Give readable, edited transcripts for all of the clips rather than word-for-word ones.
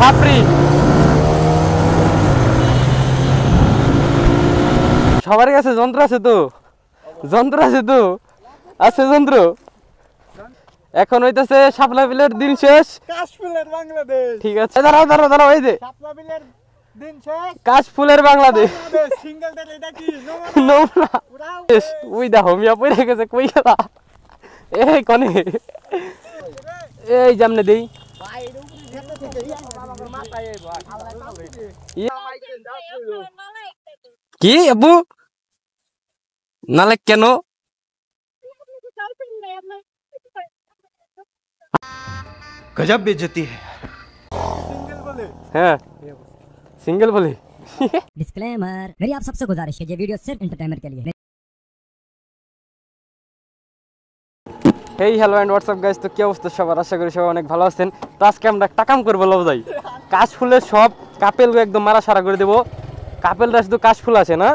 খাপড়ি সবার কাছে যন্ত্র আছে তো আছে যন্ত্র এখন হইতেছে শাপলা বিলের দিন শেষ কাশফুলের বাংলাদেশ ঠিক আছে দাঁড়াও এই যে শাপলা বিলের দিন শেষ কাশফুলের বাংলাদেশ সিঙ্গেল দের এটা কি নোংরা ওই দেখো মিয়া পড়ে গেছে কই গেলা এই কনে এই জামনে দেই কি আব্বু নালে কেন गजब बेइज्जती है हाँ सिंगल बोले डिस्क्लेमर मेरी आप सबसे गुजारिश है ये वीडियो सिर्फ एंटरटेनमेंट के लिए hey hello and WhatsApp guys তো কি অবস্থা সবার আশা করি সবাই অনেক ভালো আছেন তো আজকে আমরা একটা কাম করবো লও যাই কাশফুলের সব কাপেল একদম মারা সারা করে দেবো কাপেলরা শুধু কাশফুল আছে না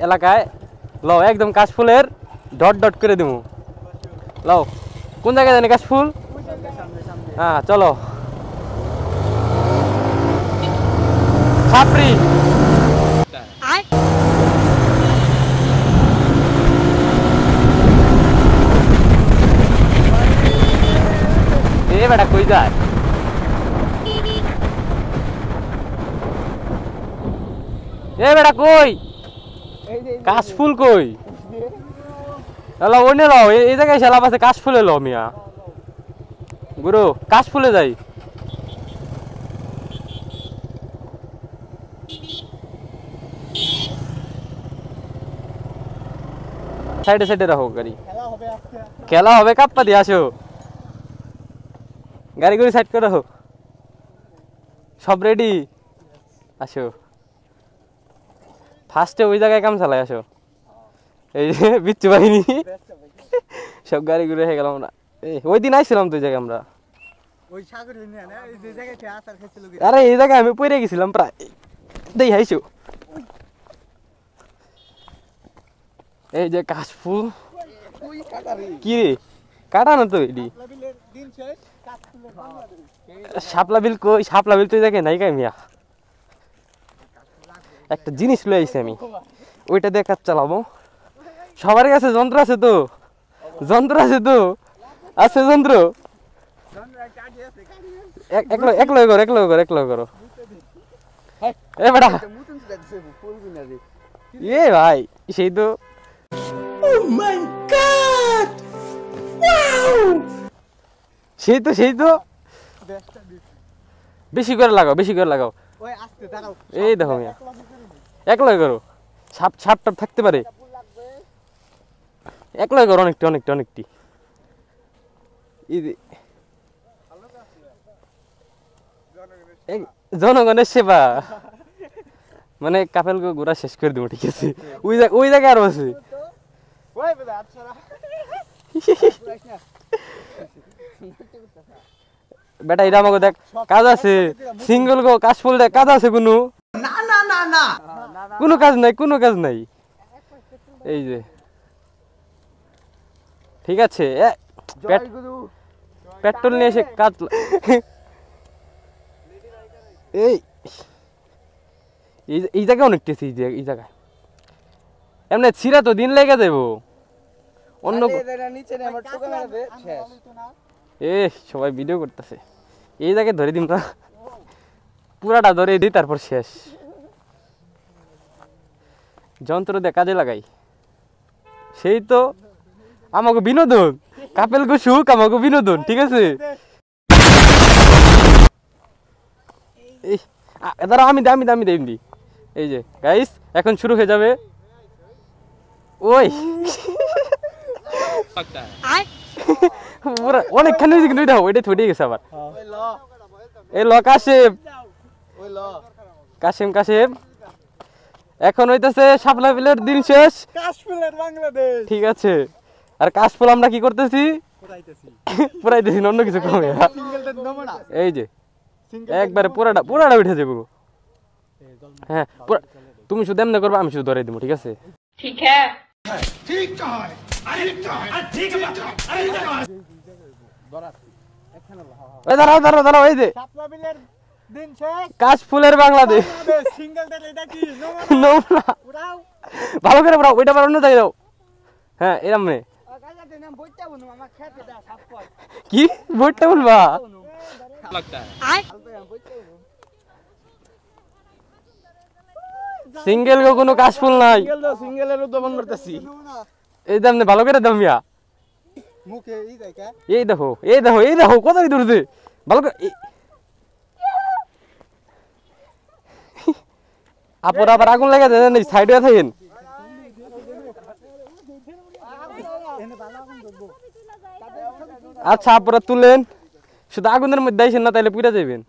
এলাকায় লও একদম কাশফুলের ডট ডট করে দেবো লও কোন জায়গায় জানি কাশফুল হ্যাঁ চলো খাপড়ি বেটা কই যায় বেটা কই কাশফুল কই হ্যালো ওনে লও এই জায়গায় শালাপ আছে কাশফুলে লও মিয়া গুরু কাশফুলে যাই সাইডে সাইডে রাখো গাড়ি খেলা হবে কাপ্পা দিয়ে আসো গাড়ি গুড়ি সাইড করে রাখো সব রেডি আসো ফার্স্টে ওই জায়গায় কাম চালাই আসো এই যে বিচ্ছু বাহিনী সব গাড়ি ঘুরে হয়ে গেলাম আমরা ওই দিন আইছিলাম তো ওই জায়গায় আমরা আরে এই জায়গায় আমি পড়ে গেছিলাম প্রায় দেই হাইছো এই যে কাশফুল কি রে কাটা না তো এডি শাপলা বিল কই শাপলা বিল তো এই জায়গায় নাই কাই মিয়া একটা জিনিস লই আইছি আমি ওইটা দিয়ে কাজ চালাবো সবার কাছে যন্ত্র আছে তো আছে যন্ত্র একলো করো এ বেটা এ ভাই সেই তো সেই তো বেশি করে লাগাও এই দেখো মিয়া একলাই করো সাপ টাপ থাকতে পারে একলাই করো অনেকটি জনগণের সেবা মানে কাপেল ঘোরা শেষ করে দেবো ঠিক আছে ওই জায়গায় আরো আছে বেটা এটা আমাকে দেখ কাজ আছে সিঙ্গল গো কাশফুল দেখ কাজ আছে কোনো কাজ নাই এই যে ঠিক আছে পেট্রোল নিয়ে এসে কাজ এই জায়গায় অনেক টেস্ট এই জায়গায় এমনি ছিঁড়া তো দিন লেগে যাবো অন্য সবাই ভিডিও করতেছে এই জায়গায় ধরে দিন না পুরাটা ধরে দিই তারপর শেষ যন্ত্র দিয়ে কাজে লাগাই সেই তো আমাকে বিনোদন কাপেল গো সুখ আমাকে বিনোদন ঠিক আছে দাঁড়া আমি দামি এই যে গাইস এখন শুরু হয়ে যাবে ওই অনেকখানি কিন্তু ওইটা ছুটে গেছে আবার এই ল কাশেম এখন হইতেছে শাপলা বিলের দিন শেষ কাশফুলের বাংলাদেশ ঠিক আছে আর কাশফুল আমরা কি করতেছি পুরাইতেছি অন্য কিছু কমে এই যে একবারে পুরাটা উঠে যাবো হ্যাঁ তুমি শুধু এমনি করবা আমি শুধু ধরে দিব ঠিক আছে ঠিক হ্যাঁ দাঁড়াও এই যে শাপলা বিলের দিন শেষ কাশ ফুলের বাংলাদেশ। বাংলাদেশ সিঙ্গেল টেল এটা কি নমুনা উড়াও ভালো করে পড়াও, ওইটা আবার অন্য জায়গায় দাও। হ্যাঁ এরম নে গাজা দেন আমি বইতে বলবো আমার খেতে দা সাপ কর কি ভোটটা বলবা সিঙ্গেল গো কোনো কাশ ফুল নাই। সিঙ্গেলের উদ্ভাবন করতেছি এই দাম ভালো করে দাম মিয়া। মুখে এই জায়গা এই দেখো এই দেখো এই দেখো কত দূরছে ভালো করে আপুর আবার আগুন লেগে যায় জানিস, সাইডে থাকেন। আচ্ছা আপুরা তুলেন, শুধু আগুনের মধ্যে আইসেন না তাইলে পুড়ে যাবেন।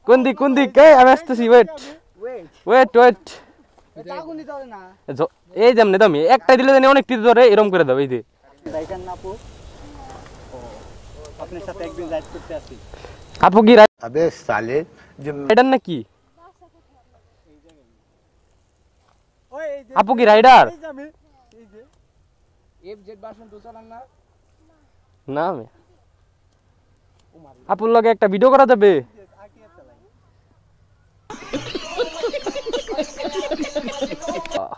কোন দিক কোন দিক? আমি আসতেছি, ওয়েট ওয়েট ওয়েট। এটা আগুন দিতে হবে না এই যেমন দামি একটা দিলে জানি অনেক টিতে ধরে, এরম করে দাও। এই যে রাইটার না আপু আপনার সাথে একদিন রাইড করতে আসি আপু কি अबे साले जब রাইডার নাকি? ওই এই যে আপু কি রাইডার? এই যে আমি এই যে এফজেড ভার্সন 2 চালান না না আমি আপুর লগে একটা ভিডিও করা যাবে?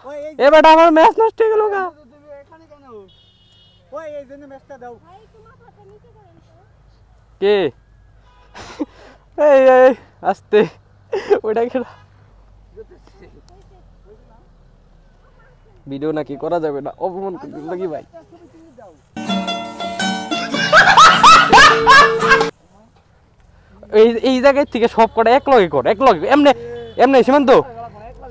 ওই এই এ বেটা আমার ম্যাচ নষ্ট হয়ে গেল গা। তুমি এখানে কেন ওই এই জন্য ম্যাচটা দাও কে এই এই আস্তে ওইটা খেলা ভিডিও নাকি করা যাবে না, অপমান করতে লাগি ভাই। এই এই জায়গায় থেকে সব কটা এক লগে কর, এক লগে এমনি এমনি। সীমান্ত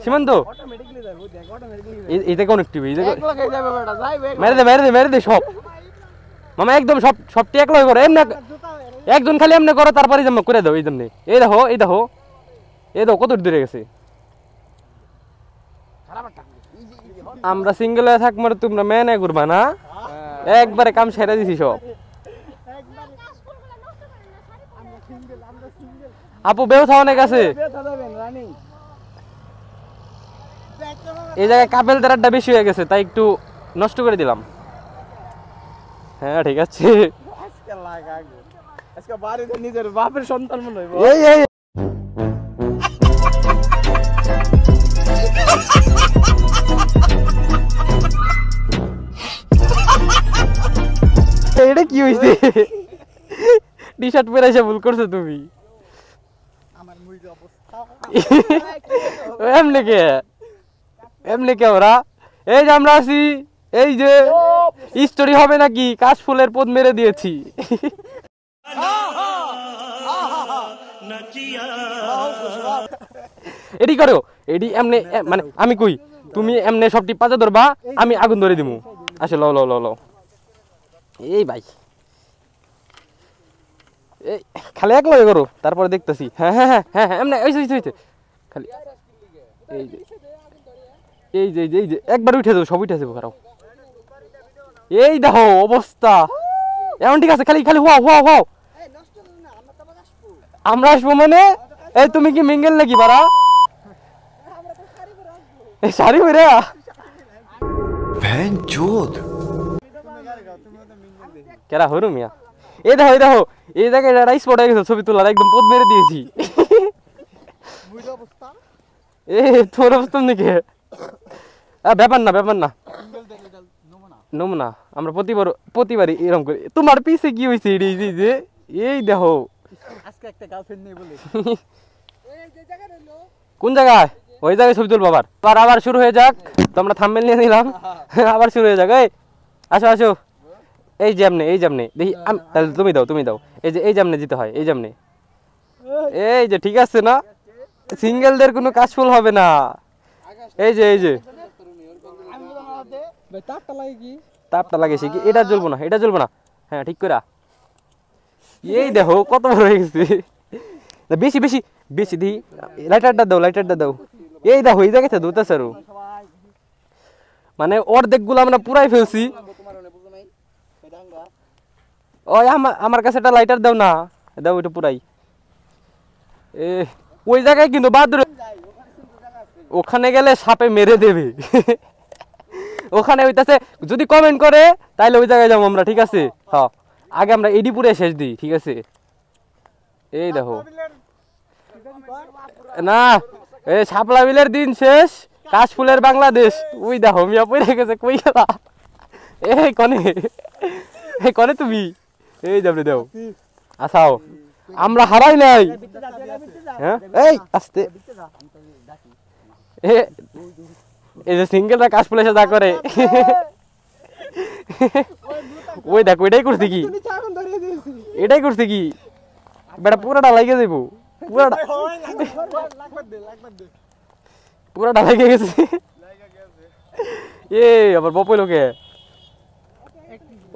সীমান্ত অটোমেটিক্যালি যাবে দেখ অটোমেটিক্যালি এই জায়গায় অনেক টিভি, এই জায়গায় এক লগে যাবে বেটা যাইবে মেরে দে মেরে দে মেরে দে সব মামা একদম সব সবটি এক লগে করে এমনি। একজন খালি এমনি করো তারপরে যেমন করে দাও। এই জন্যে এই দেখো এই দেখো এই দেখো কত দূরে গেছে। আমরা সিঙ্গেল হয়ে থাকবো, তোমরা মেনে করবা না, একবারে কাম সেরে দিছি সব। আপু বেউথা অনেক আছে এই জায়গায়, কাপেল দারাটা বেশি হয়ে গেছে তাই একটু নষ্ট করে দিলাম। হ্যাঁ ঠিক আছে। আজকে লাগা আজকে বাড়িতে নিজের বাপের সন্তান মনে হইব এই এই এটা কি হইছে? টি শার্ট পরে এসে ভুল করছো তুমি। আমার মুইর অবস্থা এমনি কে এমনি কে ওরা? এই যে আমরা আছি, এই যে স্টোরি হবে নাকি? কাশ ফুলের পদ মেরে দিয়েছি। এডি করো এডি এমনি মানে আমি কই তুমি এমনি সবটি পাজা ধরবা, আমি আগুন ধরে দিমু। আসো লও লও লও লও। এই ভাই এই খালি এক লগে করো তারপরে দেখতেছি। হ্যাঁ হ্যাঁ হ্যাঁ হ্যাঁ হ্যাঁ এমনি হইছে খালি এই যে এই যে এই যে একবার উঠে যাবো, সব উঠে যাবো। খারাপ এই দেখো অবস্থা এমন ঠিক আছে। খালি খালি হুয়া হুয়া হুয়া আমরা আসবো মানে? এই তুমি কি মিঙ্গেল নাকি বাড়া? এই শাড়ি পরে बहन चोद কেরা হরু মিয়া। এই দেখো এই দেখো এই জায়গায় রাইস পড়ে গেছে, ছবি তোলার একদম পদ মেরে দিয়েছি। মুইর অবস্থা এ তোর অবস্থা নাকি? ব্যাপার না ব্যাপার না, সিঙ্গেল টেল এটা নমুনা নমুনা। আমরা প্রতিবারই এরকম করি। তোমার পিছে কি হয়েছে? যে এই দেখো আজকে একটা গার্লফ্রেন্ড নেই বলে এই যে জায়গা রইলো কোন জায়গায়? ওই জায়গায় ছবি তুলবো আবার। আবার শুরু হয়ে যাক। তো আমরা থাম্বনেল নিয়ে নিলাম, আবার শুরু হয়ে যাক। এই আসো আসো, এই যেমনে এই যেমনে দেখি তাহলে তুমি দাও তুমি দাও। এই যে এই যেমনে দিতে হয়, এই যেমনে এই যে ঠিক আছে না? সিঙ্গেলদের কোনো কাশফুল হবে না। এই যে এই যে ভাই তারটা লাগে কি তাপটা লাগিয়েছে কি? এটা জ্বলবো না এটা জ্বলবো না। হ্যাঁ ঠিক করে। এই দেখো কত বড় হয়ে গেছে। বেশি বেশি বেশি দি লাইটারটা দাও লাইটারটা দাও। এই দেখো এই জায়গাতে ধুতেছে আরো, মানে অর্ধেক গুলো আমরা পুরাই ফেলছি। ওই আমার কাছে একটা লাইটার দাও না, দাও ওইটা পুরাই। এ ওই জায়গায় কিন্তু বাদুর, ওখানে গেলে সাপে মেরে দেবে। ওখানে হইতাছে যদি কমেন্ট করে তাইলে ওই জায়গায় যাবো আমরা, ঠিক আছে? হ্যাঁ আগে আমরা এডিপুরে শেষ দিই, ঠিক আছে? এই দেখো না এই শাপলা বিলের দিন শেষ, কাশফুলের বাংলাদেশ। ওই দেখো মিয়া পড়ে গেছে, কই গেলা? এই কনে তুমি? এই যাবে দেও, আসাও। আমরা হারাই নাই। হ্যাঁ এই আস্তে, এই যে সিঙ্গেলরা কাশফুলের সাথে করে, ওই দেখো এটাই করছে কি, এটাই করছে কি বেটা, পুরাটা লাগিয়ে যাইব, পুরাটা লাগিয়ে গেছে। এ আবার বপই লোকে,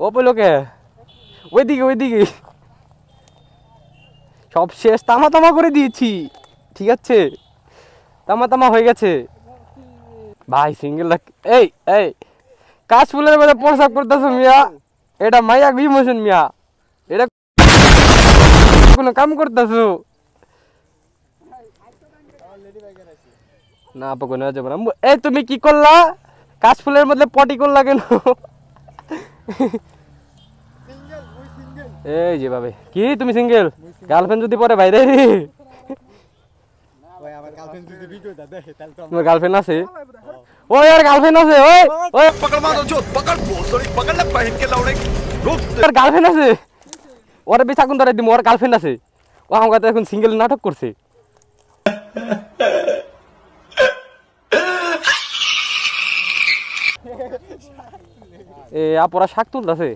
ওপই লোকে, ওইদিকে সব শেষ, তামা তামা করে দিয়েছি। ঠিক আছে, তামা হয়ে গেছে ভাই। সিঙ্গেল এই এই কাশফুলের মধ্যে প্রসাব করতেছো মিয়া, এটা মাইয়া ইমোশন মিয়া, এটা কোনো কাম করতেছো না? আপা কোনো যাবে না। এই তুমি কি করলা? কাশফুলের মধ্যে পটি করলা কেন? এই যে ভাবে কি তুমি সিঙ্গেল? গার্লফ্রেন্ড যদি পরে বাইরে, তোমার গার্লফ্রেন্ড আছে? ওই আর গার্লফ্রেন্ড আছে? ওই पकड़ मारो जो पकड़ भोसड़ी पकड़ ले पहन के लौड़े रुक ওর গার্লফ্রেন্ড আছে? ওর বেশ আগুন ধরে দিম, ওর গার্লফ্রেন্ড আছে। ও আমার কাছে এখন সিঙ্গেল নাটক করছে। এ আপরা শাক তুলতেছে।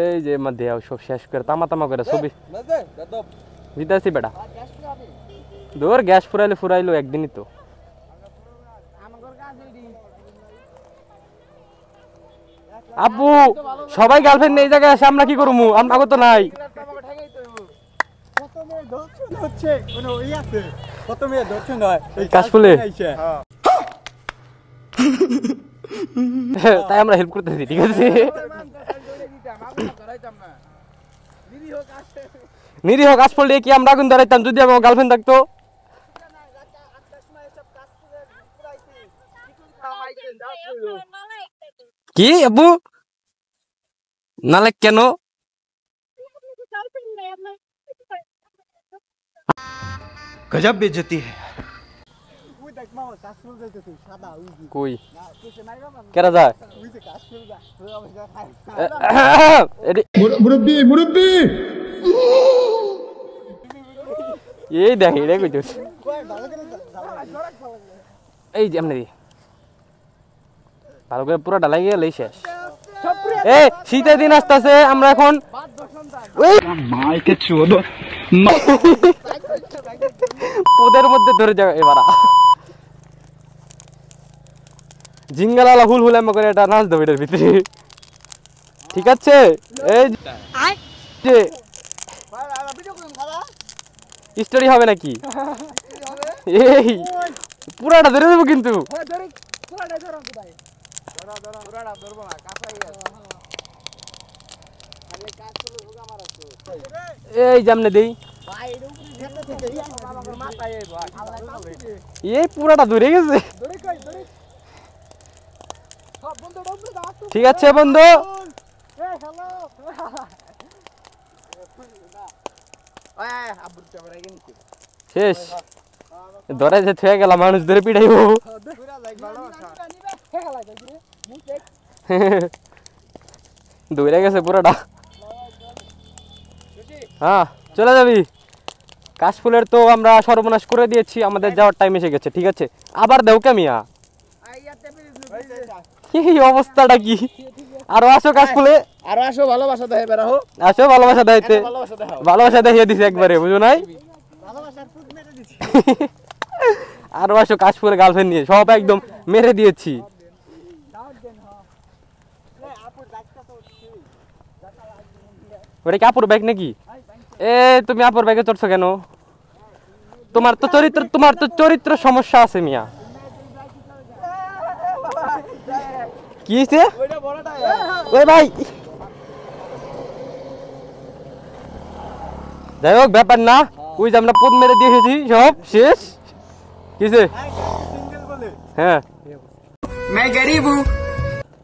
এই যে মধ্যে সব শেষ করে তামা করে ছবি দিতেছি বেটা। দূর গ্যাস ফুরাইলো একদিনই তো। আপু সবাই গার্লফ্রেন্ড এই জায়গায় আসে, আমরা কি করবো? আমরা তো নাই। কাশফুলে তাই আমরা হেল্প করতেছি। ঠিক আছে, নিরীহ কাশফুল দিয়ে কি আমরা আগুন ধরাইতাম যদি আমার গার্লফ্রেন্ড থাকতো? কি আপু নালেক কেন? गजब बेइज्जती है কই কেরা যায়? মুরব্বি এই দেখ এটাই কইতেছি। এই যে এমনি ভালো করে পুরো ডালাই গেলে শেষ। এই শীতের দিন আসতেছে, আমরা এখন পোদের মধ্যে ধরে যাবে এবার। জিঙ্গালালা হুল হুল করে এটা নাচ দেবো এটার ভিতরে। ঠিক আছে, এই যে স্টোরি হবে নাকি? এই পুরাটা ধরে দেবো কিন্তু। এই জামনে দেই, এই পুরাটা ধরে গেছে। ঠিক আছে বন্ধু, শেষ ধরে যে থুয়ে গেল, মানুষ ধরে পিটাইব। দৌড়ে গেছে পুরোটা। হ্যাঁ চলে যাবি। কাশফুলের তো আমরা সর্বনাশ করে দিয়েছি, আমাদের যাওয়ার টাইম এসে গেছে। ঠিক আছে, আবার দেও কেমিয়া। এই অবস্থাটা কি? আরো আসো কাশফুলে, আরো আসো, ভালোবাসা দেয় বেরাও, আসো ভালোবাসা দেখাইতে। ভালোবাসা দেখিয়ে দিছে একবারে, বুঝো নাই? আরো আসো কাশফুলের গার্লফ্রেন্ড নিয়ে, সব একদম মেরে দিয়েছি। ওটা কি আপুর ব্যাগ নাকি? এ তুমি আপুর ব্যাগে চড়ছো কেন? তোমার তো চরিত্র সমস্যা আছে মিয়া। কি হইছে? ওই ভাই যাই হোক ব্যাপার না, ওই যে আমরা পদ মেরে দিয়েছি, সব শেষ। কিসে? হ্যাঁ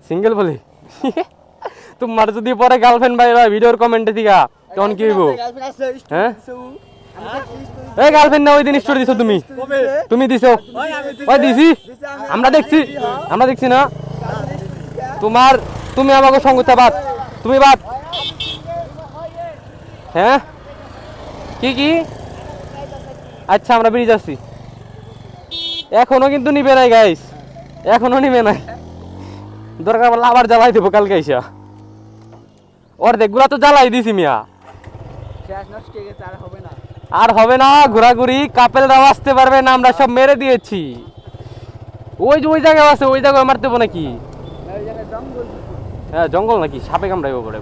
সিঙ্গেল বলে। তোমার যদি পরে গার্লফ্রেন্ড ভাই ভিডিওর কমেন্টে দিগা, তখন কি হইব? গার্লফ্রেন্ড আছে হ্যাঁ? স্টোরি এই গার্লফ্রেন্ড না ওই দিন স্টোরি দিছো তুমি? তুমি দিছো? ওই দিছি? আমরা দেখছি না? তুমি আমাকে সঙ্গতা বাদ, তুমি বাদ। হ্যাঁ কি আচ্ছা আমরা বেরিয়ে যাচ্ছি। এখনো কিন্তু নিবে নাই গাইস, এখনো নিবে নাই। দরকার পড়লে আবার জ্বালাই দেবো কালকে আইসা। অর্ধেকগুলা তো জ্বালাই দিছি মিয়া, শেষ নষ্ট হয়ে গেছে, আর হবে না। আর হবে না ঘোরাঘুরি। কাপেলরাও আসতে পারবে না, আমরা সব মেরে দিয়েছি। ওই যে ওই জায়গায় আছে, ওই জায়গায় মারতে পারবো নাকি? এই জায়গায় জঙ্গল। হ্যাঁ জঙ্গল নাকি? সাপে কামড়াইব পড়ে।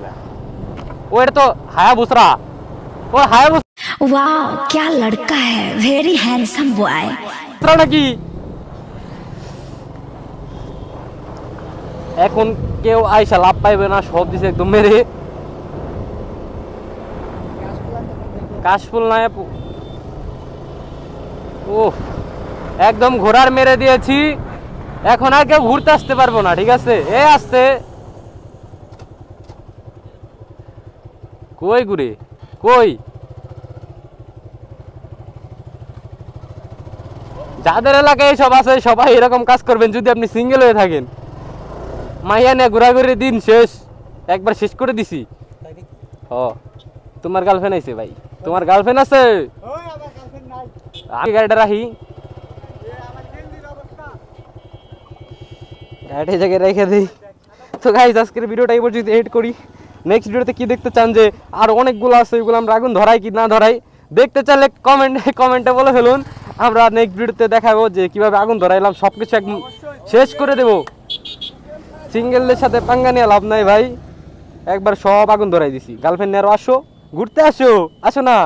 ও এটা তো হায়াবুসরা, ও হায়াবুসরা वाह क्या लड़का है, वेरी हैंडसम बॉय। নাকি? এখন কেউ আইসা লাভ পাইবে না, সব দিছে একদম মেরে। কাশফুল নাই ও একদম ঘোড়ার মেরে দিয়েছি। এখন আর কেউ ঘুরতে আসতে পারবো না, ঠিক আছে? এ আসতে কই ঘুরে কই? যাদের এলাকায় সব আছে সবাই এরকম কাজ করবেন যদি আপনি সিঙ্গেল হয়ে থাকেন। মাইয়া নিয়ে ঘোরাঘুরি দিন শেষ, একবার শেষ করে দিছি। ও তোমার গার্লফ্রেন্ড আছে ভাই? তোমার গার্লফ্রেন্ড আছে? ওই আমার গার্লফ্রেন্ড নাই। আমি গাড়িটা রাখি, এ আমার গেঞ্জির অবস্থা। গাড়িটা এই জায়গায় রেখে দিই। তো গাইস আজকের ভিডিওটা এই পর্যন্ত এড করি। নেক্সট ভিডিওতে কি দেখতে চান, যে আর অনেকগুলো আছে ওইগুলো আমরা আগুন ধরাই কি না ধরাই দেখতে চাইলে কমেন্টে বলে ফেলুন। আমরা নেক্সট ভিডিওতে দেখাবো যে কিভাবে আগুন ধরাইলাম, সবকিছু একদম শেষ করে দেবো। সিঙ্গেলদের সাথে পাঙ্গা নিয়ে লাভ নাই ভাই, একবার সব আগুন ধরাই দিছি। গার্লফ্রেন্ড নিয়ে আরো আসো, ঘুরতে আসো না।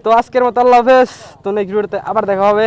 তো আজকের মতো আল্লাহ হাফেজ। তো নেক্সট ভিডিওতে আবার দেখা হবে।